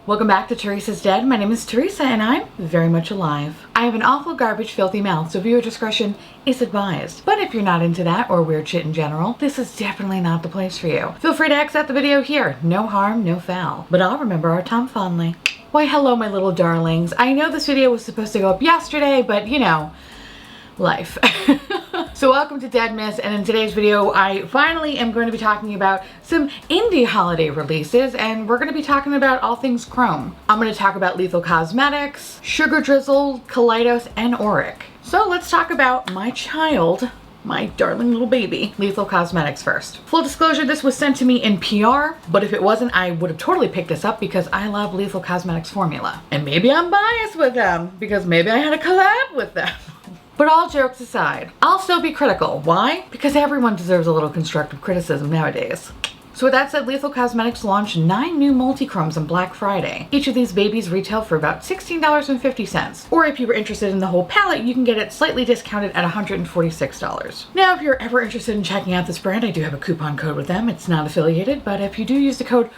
Welcome back to Theresa's Dead. My name is Theresa and I'm very much alive. I have an awful garbage filthy mouth, so viewer discretion is advised. But if you're not into that or weird shit in general, this is definitely not the place for you. Feel free to exit the video here. No harm, no foul. But I'll remember our time fondly. Why hello my little darlings. I know this video was supposed to go up yesterday, but you know, life. So welcome to Deadmas, and in today's video I finally am going to be talking about some indie holiday releases, and we're going to be talking about all things chrome. I'm going to talk about Lethal Cosmetics, Sugar Drizzle, Collidos, and Auric. So let's talk about my child, my darling little baby, Lethal Cosmetics first. Full disclosure, this was sent to me in PR, but if it wasn't, I would have totally picked this up because I love Lethal Cosmetics formula. And maybe I'm biased with them because maybe I had a collab with them. But all jokes aside, I'll still be critical. Why? Because everyone deserves a little constructive criticism nowadays. So with that said, Lethal Cosmetics launched 9 new multi-chromes on Black Friday. Each of these babies retail for about $16.50. Or if you were interested in the whole palette, you can get it slightly discounted at $146. Now, if you're ever interested in checking out this brand, I do have a coupon code with them. It's not affiliated, but if you do use the code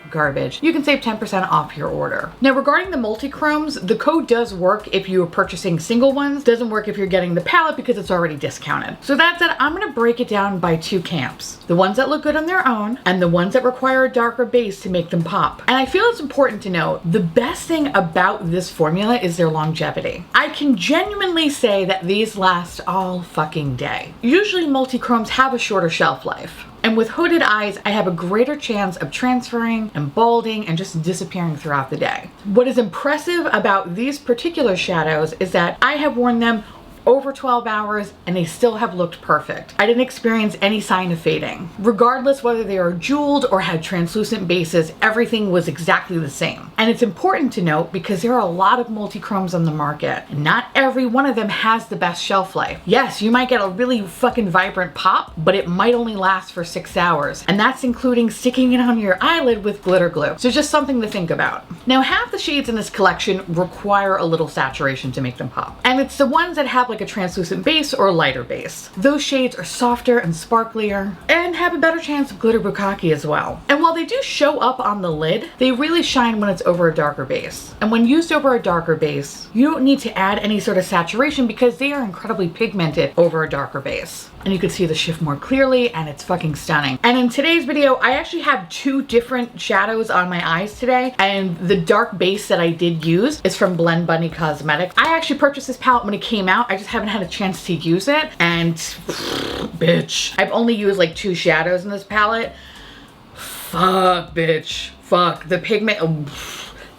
garbage, you can save 10% off your order. Now regarding the multi-chromes, the code does work if you are purchasing single ones. Doesn't work if you're getting the palette because it's already discounted. So that said, I'm going to break it down by two camps. The ones that look good on their own and the ones that require a darker base to make them pop. And I feel it's important to note, the best thing about this formula is their longevity. I can genuinely say that these last all fucking day. Usually multi-chromes have a shorter shelf life. And with hooded eyes, I have a greater chance of transferring and balding and just disappearing throughout the day. What is impressive about these particular shadows is that I have worn them over 12 hours and they still have looked perfect. I didn't experience any sign of fading. Regardless whether they are jeweled or had translucent bases, everything was exactly the same. And it's important to note because there are a lot of multi-chromes on the market and not every one of them has the best shelf life. Yes, you might get a really fucking vibrant pop, but it might only last for 6 hours. And that's including sticking it on your eyelid with glitter glue. So just something to think about. Now, half the shades in this collection require a little saturation to make them pop. And it's the ones that have like a translucent base or a lighter base. Those shades are softer and sparklier and have a better chance of glitter bukkake as well. And while they do show up on the lid, they really shine when it's over a darker base. And when used over a darker base, you don't need to add any sort of saturation because they are incredibly pigmented over a darker base. And you can see the shift more clearly and it's fucking stunning. And in today's video, I actually have 2 different shadows on my eyes today, and the dark base that I did use is from Blend Bunny Cosmetics. I actually purchased this palette when it came out. I just haven't had a chance to use it, and bitch, I've only used like 2 shadows in this palette. Fuck, bitch. Fuck. The pigment,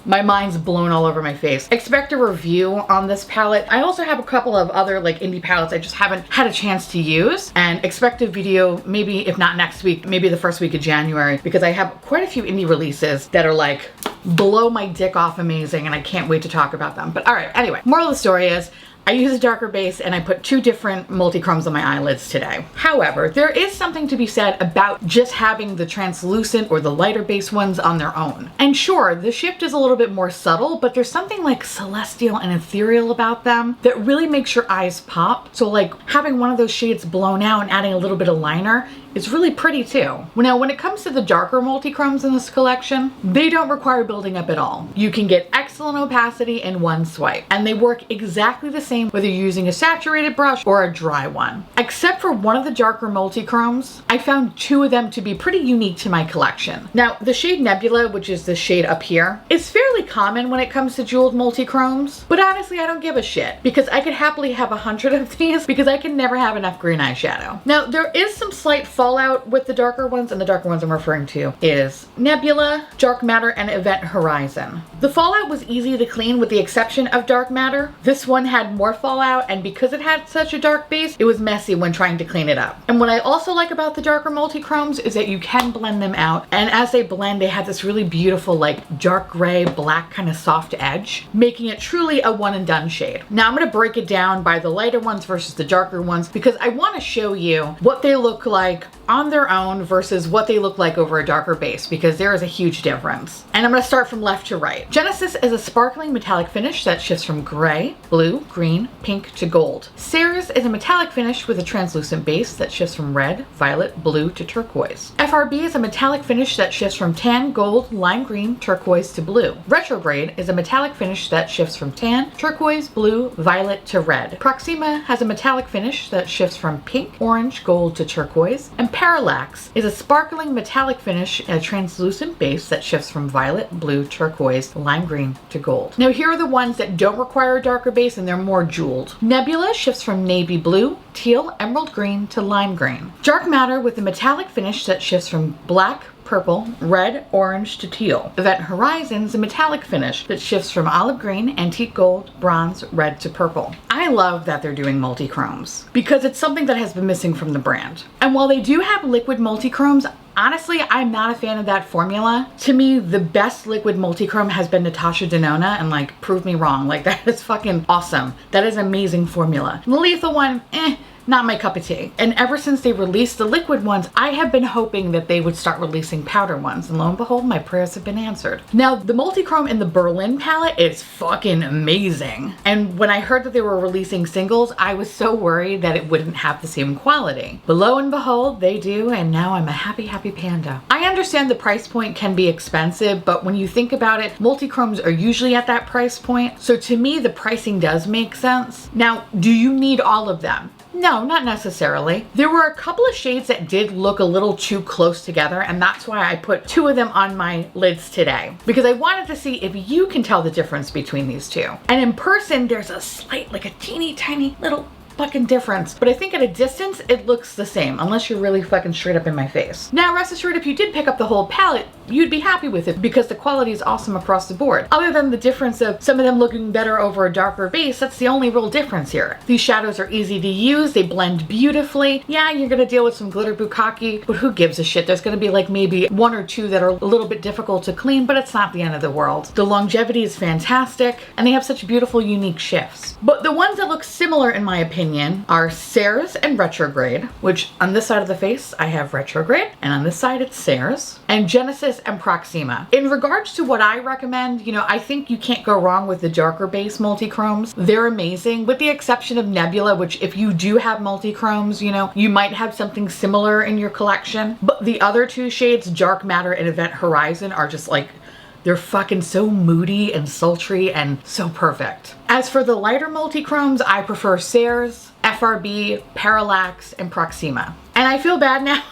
my mind's blown all over my face. Expect a review on this palette. I also have a couple of other like indie palettes I just haven't had a chance to use, and expect a video maybe if not next week, maybe the first week of January, because I have quite a few indie releases that are like blow my dick off amazing and I can't wait to talk about them. But all right, anyway, moral of the story is I use a darker base and I put 2 different multi-chromes on my eyelids today. However, there is something to be said about just having the translucent or the lighter base ones on their own. And sure, the shift is a little bit more subtle, but there's something like celestial and ethereal about them that really makes your eyes pop. So like having one of those shades blown out and adding a little bit of liner is really pretty too. Now, when it comes to the darker multi-chromes in this collection, they don't require building up at all. You can get excellent opacity in one swipe, and they work exactly the same whether you're using a saturated brush or a dry one. Except for one of the darker multi-chromes, I found 2 of them to be pretty unique to my collection. Now, the shade Nebula, which is the shade up here, is fairly common when it comes to jeweled multi-chromes, but honestly, I don't give a shit because I could happily have 100 of these because I can never have enough green eyeshadow. Now, there is some slight fallout with the darker ones, and the darker ones I'm referring to is Nebula, Dark Matter, and Event Horizon. The fallout was easy to clean with the exception of Dark Matter. This one had more fallout, and because it had such a dark base, it was messy when trying to clean it up. And what I also like about the darker multi-chromes is that you can blend them out, and as they blend, they have this really beautiful like dark gray, black kind of soft edge, making it truly a one and done shade. Now I'm going to break it down by the lighter ones versus the darker ones because I want to show you what they look like on their own versus what they look like over a darker base, because there is a huge difference. And I'm going to start from left to right. Genesis is a sparkling metallic finish that shifts from gray, blue, green, pink to gold. Ceres is a metallic finish with a translucent base that shifts from red, violet, blue to turquoise. FRB is a metallic finish that shifts from tan, gold, lime green, turquoise to blue. Retrograde is a metallic finish that shifts from tan, turquoise, blue, violet to red. Proxima has a metallic finish that shifts from pink, orange, gold to turquoise. And Parallax is a sparkling metallic finish and a translucent base that shifts from violet, blue, turquoise, lime green to gold. Now here are the ones that don't require a darker base and they're more jeweled. Nebula shifts from navy blue, teal, emerald green to lime green. Dark Matter with a metallic finish that shifts from black, purple, red, orange to teal. Event Horizon's a metallic finish that shifts from olive green, antique gold, bronze, red to purple. I love that they're doing multi-chromes because it's something that has been missing from the brand. And while they do have liquid multi-chromes, honestly, I'm not a fan of that formula. To me, the best liquid multi-chrome has been Natasha Denona, and like, prove me wrong. Like, that is fucking awesome. That is an amazing formula. The lethal one, not my cup of tea. And ever since they released the liquid ones, I have been hoping that they would start releasing powder ones. And lo and behold, my prayers have been answered. Now, the multi-chrome in the Berlin palette is fucking amazing. And when I heard that they were releasing singles, I was so worried that it wouldn't have the same quality. But lo and behold, they do, and now I'm a happy, happy panda. I understand the price point can be expensive, but when you think about it, multi-chromes are usually at that price point. So to me, the pricing does make sense. Now, do you need all of them? No, not necessarily. There were a couple of shades that did look a little too close together, and that's why I put 2 of them on my lids today, because I wanted to see if you can tell the difference between these two. And in person, there's a slight, like a teeny tiny little fucking difference, but I think at a distance it looks the same, unless you're really fucking straight up in my face. Now rest assured, if you did pick up the whole palette, you'd be happy with it because the quality is awesome across the board. Other than the difference of some of them looking better over a darker base, that's the only real difference here. These shadows are easy to use, they blend beautifully. Yeah, you're gonna deal with some glitter bukkake, but who gives a shit? There's gonna be like maybe 1 or 2 that are a little bit difficult to clean, but it's not the end of the world. The longevity is fantastic, and they have such beautiful, unique shifts. But the ones that look similar, in my opinion, are Ceres and Retrograde, which on this side of the face, I have Retrograde, and on this side, it's Ceres, and Genesis and Proxima. In regards to what I recommend, you know, I think you can't go wrong with the darker base multi-chromes. They're amazing, with the exception of Nebula, which if you do have multi-chromes, you know, you might have something similar in your collection. But the other 2 shades, Dark Matter and Event Horizon, are just like, they're fucking so moody and sultry and so perfect. As for the lighter multi-chromes, I prefer Ceres, FRB, Parallax, and Proxima. And I feel bad now.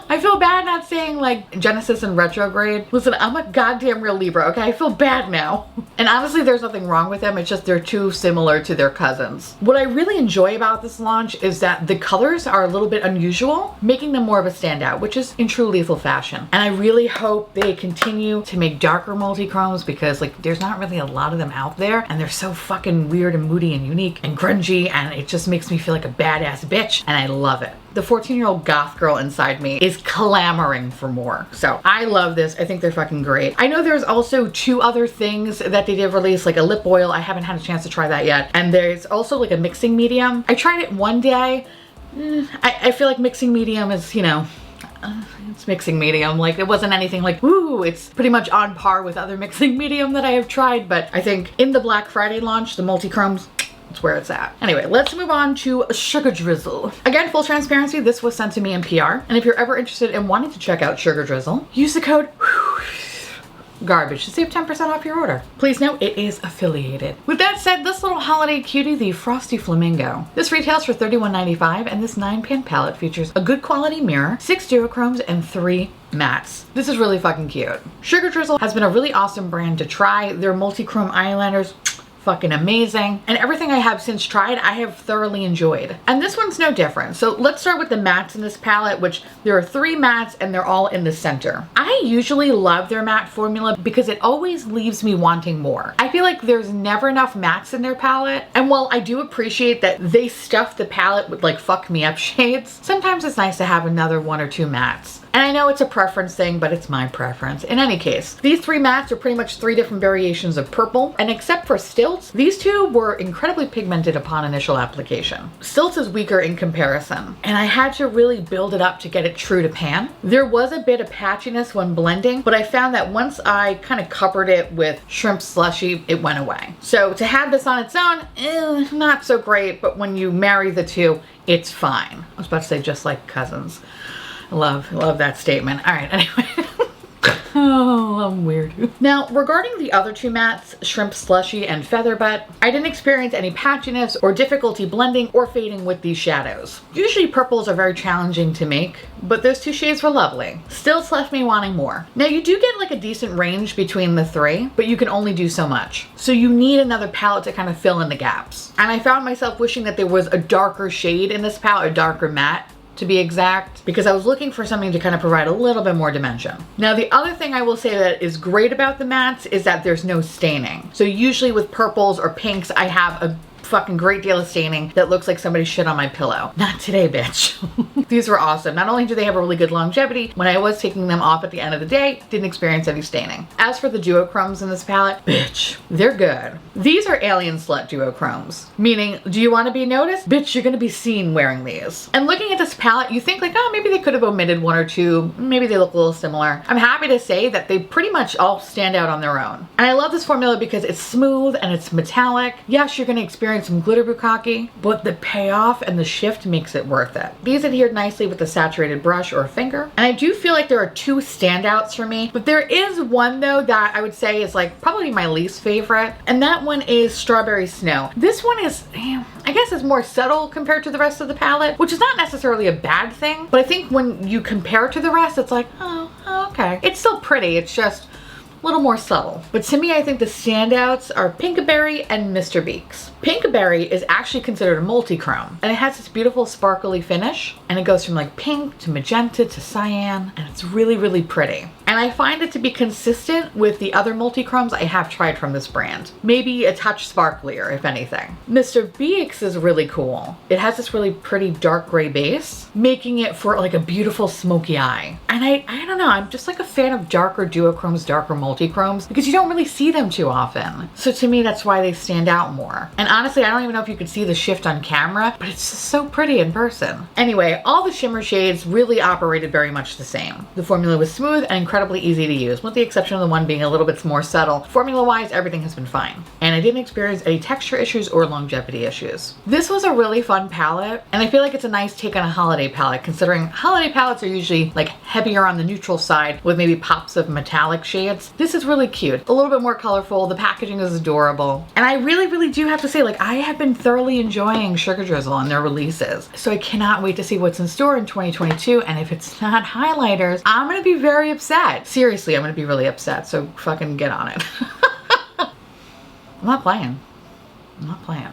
I feel bad not saying like Genesis and Retrograde. Listen, I'm a goddamn real Libra, okay? I feel bad now. And honestly, there's nothing wrong with them. It's just they're too similar to their cousins. What I really enjoy about this launch is that the colors are a little bit unusual, making them more of a standout, which is in true Lethal fashion. And I really hope they continue to make darker multi-chromes because like there's not really a lot of them out there, and they're so fucking weird and moody and unique and grungy, and it just makes me feel like a badass bitch, and I love it. The 14-year-old goth girl inside me is clamoring for more. So I love this. I think they're fucking great. I know there's also 2 other things that they did release, like a lip oil. I haven't had a chance to try that yet. And there's also like a mixing medium. I tried it one day. I feel like mixing medium is, you know, it's mixing medium. Like it wasn't anything like, woo, it's pretty much on par with other mixing medium that I have tried. But I think in the Black Friday launch, the multi-chromes, that's where it's at. Anyway, let's move on to Sugar Drizzle. Again, full transparency, this was sent to me in PR. And if you're ever interested in wanting to check out Sugar Drizzle, use the code garbage to save 10% off your order. Please note it is affiliated. With that said, this little holiday cutie, the Frosty Flamingo. This retails for $31.95, and this 9-pan palette features a good quality mirror, 6 duochromes, and 3 mattes. This is really fucking cute. Sugar Drizzle has been a really awesome brand to try. Their multi-chrome eyeliners, fucking amazing. And everything I have since tried, I have thoroughly enjoyed. And this one's no different. So let's start with the mattes in this palette, which there are 3 mattes and they're all in the center. I usually love their matte formula because it always leaves me wanting more. I feel like there's never enough mattes in their palette. And while I do appreciate that they stuff the palette with like fuck me up shades, sometimes it's nice to have another 1 or 2 mattes. And I know it's a preference thing, but it's my preference. In any case, these 3 mattes are pretty much 3 different variations of purple. And except for Still, Stilts. These two were incredibly pigmented upon initial application. Stilts is weaker in comparison, and I had to really build it up to get it true to pan. There was a bit of patchiness when blending, but I found that once I kind of covered it with shrimp slushy, it went away. So to have this on its own, not so great, but when you marry the two, it's fine. I was about to say just like cousins. I love that statement. All right, anyway. Oh, I'm weird. Now, regarding the other two mattes, Shrimp Slushy and Feather Butt, I didn't experience any patchiness or difficulty blending or fading with these shadows. Usually purples are very challenging to make, but those two shades were lovely. Stilts left me wanting more. Now, you do get like a decent range between the three, but you can only do so much. So you need another palette to kind of fill in the gaps. And I found myself wishing that there was a darker shade in this palette, a darker matte, to be exact, because I was looking for something to kind of provide a little bit more dimension. Now, the other thing I will say that is great about the mattes is that there's no staining. So usually with purples or pinks, I have a fucking great deal of staining that looks like somebody shit on my pillow. Not today, bitch. These were awesome. Not only do they have a really good longevity, when I was taking them off at the end of the day, didn't experience any staining. As for the duochromes in this palette, bitch, they're good. These are alien slut duochromes, meaning, do you want to be noticed? Bitch, you're gonna be seen wearing these. And looking at this palette, you think like, oh, maybe they could have omitted one or two, maybe they look a little similar. I'm happy to say that they pretty much all stand out on their own. And I love this formula because it's smooth and it's metallic. Yes, you're gonna experience some glitter bukkake, but the payoff and the shift makes it worth it. These adhered nicely with the saturated brush or finger. And I do feel like there are two standouts for me, but there is one though that I would say is like probably my least favorite, and that one is Strawberry Snow. This one is, I guess, is more subtle compared to the rest of the palette, which is not necessarily a bad thing, but I think when you compare to the rest, it's like, oh, okay. It's still pretty, it's just a little more subtle. But to me, I think the standouts are Pinkaberry and Mr. Beaks. Pinkaberry is actually considered a multi-chrome, and it has this beautiful sparkly finish, and it goes from like pink to magenta to cyan, and it's really, really pretty. And I find it to be consistent with the other multi-chromes I have tried from this brand. Maybe a touch sparklier, if anything. Mr. Beaks is really cool. It has this really pretty dark gray base, making it for like a beautiful smoky eye. And I don't know, I'm just like a fan of darker duochromes, darker multi-chromes, because you don't really see them too often. So to me, that's why they stand out more. And honestly, I don't even know if you could see the shift on camera, but it's just so pretty in person. Anyway, all the shimmer shades really operated very much the same. The formula was smooth and incredibly easy to use, with the exception of the one being a little bit more subtle. Formula-wise, everything has been fine. And I didn't experience any texture issues or longevity issues. This was a really fun palette, and I feel like it's a nice take on a holiday palette, considering holiday palettes are usually like heavier on the neutral side with maybe pops of metallic shades. This is really cute. A little bit more colorful. The packaging is adorable. And I really, really do have to say, like, I have been thoroughly enjoying Sugar Drizzle and their releases. So I cannot wait to see what's in store in 2022. And if it's not highlighters, I'm gonna be very upset. Seriously, I'm gonna be really upset. So fucking get on it. I'm not playing. I'm not playing.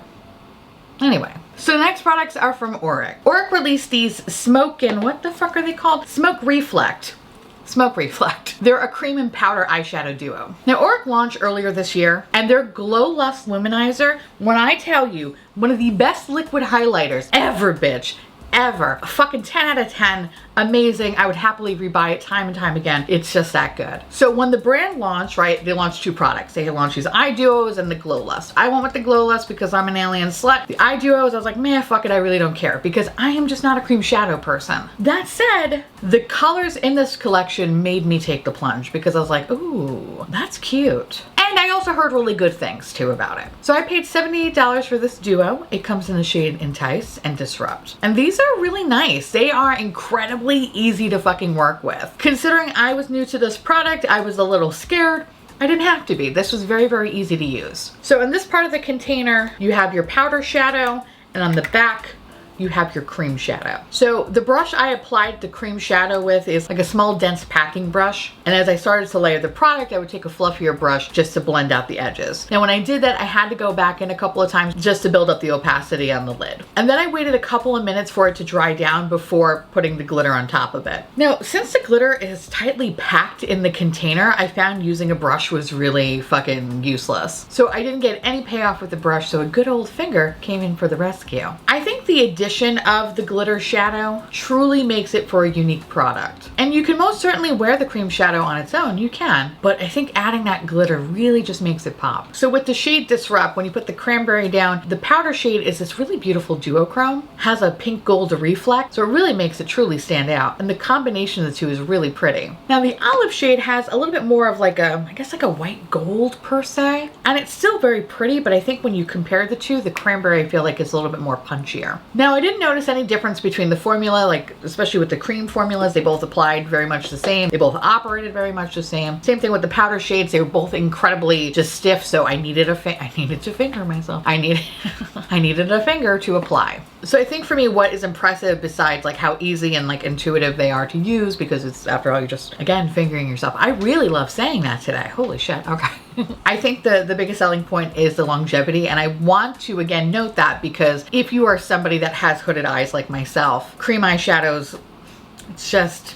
Anyway, so the next products are from Auric. Auric released these Smoke and what the fuck are they called? Smoke Reflect. Smoke Reflect. They're a cream and powder eyeshadow duo. Now, Auric launched earlier this year, and their Glow Lust Luminizer, when I tell you, one of the best liquid highlighters ever, bitch. Ever. A fucking 10 out of 10. Amazing. I would happily rebuy it time and time again. It's just that good. So when the brand launched, right, they launched two products. They launched these eye duos and the Glow Lust. I went with the Glow Lust because I'm an alien slut. The eye duos, I was like, man, fuck it, I really don't care, because I am just not a cream shadow person. That said, the colors in this collection made me take the plunge, because I was like, ooh, that's cute. And I also heard really good things too about it. So I paid $78 for this duo. It comes in the shade Entice and Disrupt. And these are really nice. They are incredibly easy to fucking work with. Considering I was new to this product, I was a little scared. I didn't have to be. This was very, very easy to use. So in this part of the container, you have your powder shadow, and on the back, you have your cream shadow. So the brush I applied the cream shadow with is like a small dense packing brush. And as I started to layer the product, I would take a fluffier brush just to blend out the edges. Now when I did that, I had to go back in a couple of times just to build up the opacity on the lid. And then I waited a couple of minutes for it to dry down before putting the glitter on top of it. Now, since the glitter is tightly packed in the container, I found using a brush was really fucking useless. So I didn't get any payoff with the brush, so a good old finger came in for the rescue. I think think the addition of the glitter shadow truly makes it for a unique product. And you can most certainly wear the cream shadow on its own, you can, but I think adding that glitter really just makes it pop. So with the shade Disrupt, when you put the cranberry down, the powder shade is this really beautiful duochrome, has a pink gold reflect, so it really makes it truly stand out. And the combination of the two is really pretty. Now the olive shade has a little bit more of like a, I guess like a white gold per se, and it's still very pretty, but I think when you compare the two, the cranberry I feel like is a little bit more punchier. Now I didn't notice any difference between the formula, like especially with the cream formulas, they both applied very much the same. They both operated very much the same. Same thing with the powder shades, they were both incredibly just stiff, so I needed to finger myself. I needed a finger to apply. So I think for me, what is impressive besides like how easy and like intuitive they are to use, because it's after all, you're just again fingering yourself. I really love saying that today. Holy shit. Okay. I think the biggest selling point is the longevity, and I want to again note that because if you are somebody that has hooded eyes like myself, cream eyeshadows, it's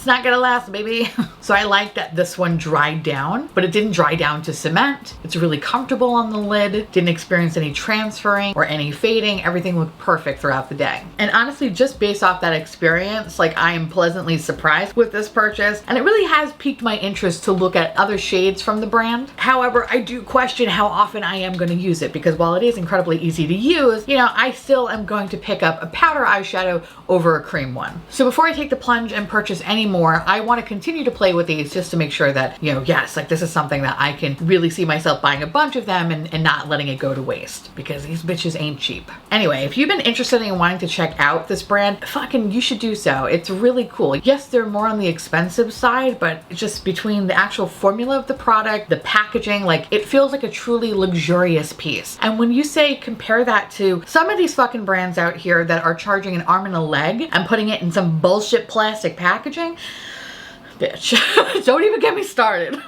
not gonna last, baby. So I like that this one dried down, but it didn't dry down to cement. It's really comfortable on the lid, didn't experience any transferring or any fading. Everything looked perfect throughout the day. And honestly, just based off that experience, like I am pleasantly surprised with this purchase, and it really has piqued my interest to look at other shades from the brand. However, I do question how often I am gonna use it, because while it is incredibly easy to use, you know, I still am going to pick up a powder eyeshadow over a cream one. So before I take the plunge and purchase any more, I want to continue to play with these just to make sure that, you know, yes, like this is something that I can really see myself buying a bunch of them and not letting it go to waste, because these bitches ain't cheap. Anyway, if you've been interested in wanting to check out this brand, fucking you should do so. It's really cool. Yes, they're more on the expensive side, but just between the actual formula of the product, the packaging, like it feels like a truly luxurious piece. And when you say compare that to some of these fucking brands out here that are charging an arm and a leg and putting it in some bullshit plastic packaging, bitch, don't even get me started.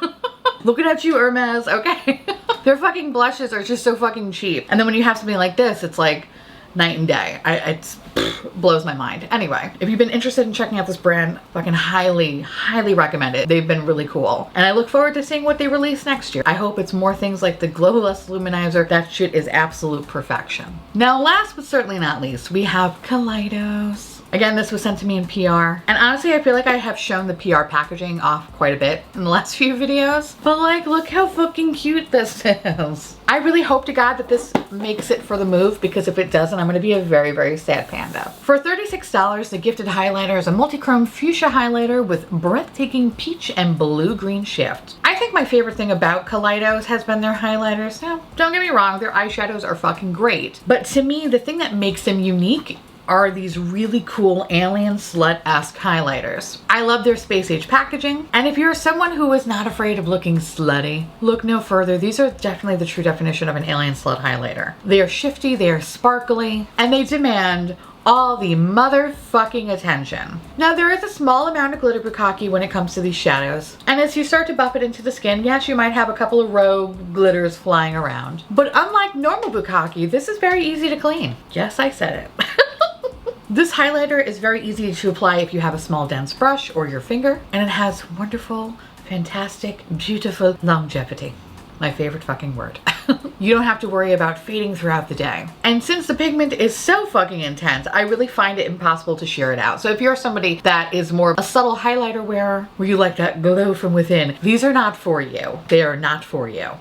Looking at you, Hermes, okay? Their fucking blushes are just so fucking cheap. And then when you have something like this, it's like night and day. It blows my mind. Anyway, if you've been interested in checking out this brand, fucking highly recommend it. They've been really cool. And I look forward to seeing what they release next year. I hope it's more things like the Glow Lust Luminizer. That shit is absolute perfection. Now, last but certainly not least, we have Collidos. Again, this was sent to me in PR. And honestly, I feel like I have shown the PR packaging off quite a bit in the last few videos. But like, look how fucking cute this is. I really hope to God that this makes it for the move, because if it doesn't, I'm gonna be a very, very sad panda. For $36, the gifted highlighter is a multi-chrome fuchsia highlighter with breathtaking peach and blue-green shift. I think my favorite thing about Collidos has been their highlighters. Now, don't get me wrong, their eyeshadows are fucking great. But to me, the thing that makes them unique are these really cool alien slut-esque highlighters. I love their space age packaging, and if you're someone who is not afraid of looking slutty, look no further. These are definitely the true definition of an alien slut highlighter. They are shifty, they are sparkly, and they demand all the motherfucking attention. Now, there is a small amount of glitter bukkake when it comes to these shadows, and as you start to buff it into the skin, yes, you might have a couple of rogue glitters flying around. But unlike normal bukkake, this is very easy to clean. Yes, I said it. This highlighter is very easy to apply if you have a small dense brush or your finger, and it has wonderful, fantastic, beautiful longevity. My favorite fucking word. You don't have to worry about fading throughout the day. And since the pigment is so fucking intense, I really find it impossible to sheer it out. So if you're somebody that is more a subtle highlighter wearer, where you like that glow from within, these are not for you. They are not for you.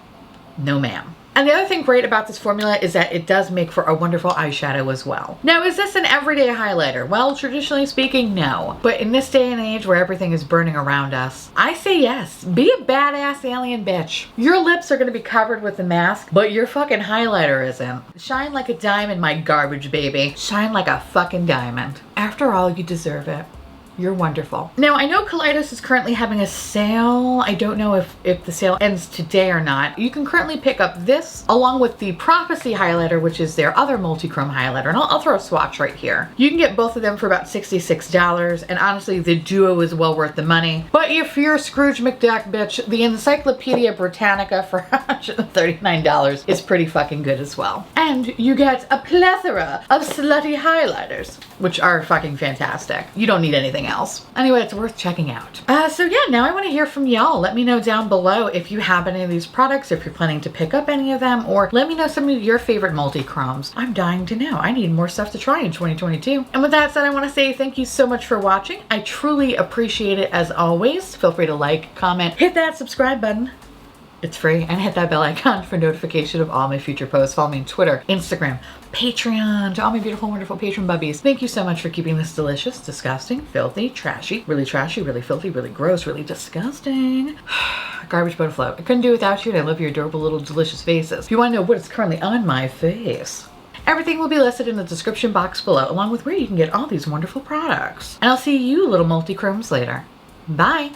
No ma'am. And the other thing great about this formula is that it does make for a wonderful eyeshadow as well. Now, is this an everyday highlighter? Well, traditionally speaking, no. But in this day and age where everything is burning around us, I say yes. Be a badass alien bitch. Your lips are gonna be covered with a mask, but your fucking highlighter isn't. Shine like a diamond, my garbage baby. Shine like a fucking diamond. After all, you deserve it. You're wonderful. Now, I know Collidos is currently having a sale. I don't know if the sale ends today or not. You can currently pick up this along with the Prophecy highlighter, which is their other multi-chrome highlighter. And I'll throw a swatch right here. You can get both of them for about $66. And honestly, the duo is well worth the money. But if you're a Scrooge McDuck bitch, the Encyclopedia Britannica for $139 is pretty fucking good as well. And you get a plethora of slutty highlighters, which are fucking fantastic. You don't need anything anything else. Anyway, it's worth checking out. So yeah, now I want to hear from y'all. Let me know down below if you have any of these products, if you're planning to pick up any of them, or let me know some of your favorite multi-chromes. I'm dying to know. I need more stuff to try in 2022. And with that said, I want to say thank you so much for watching. I truly appreciate it as always. Feel free to like, comment, hit that subscribe button. It's free, and hit that bell icon for notification of all my future posts. Follow me on Twitter, Instagram, Patreon, to all my beautiful, wonderful patron bubbies. Thank you so much for keeping this delicious, disgusting, filthy, trashy, really filthy, really gross, really disgusting garbage boat afloat. I couldn't do without you, and I love your adorable little delicious faces. If you want to know what is currently on my face, everything will be listed in the description box below, along with where you can get all these wonderful products. And I'll see you little multi-chromes later. Bye!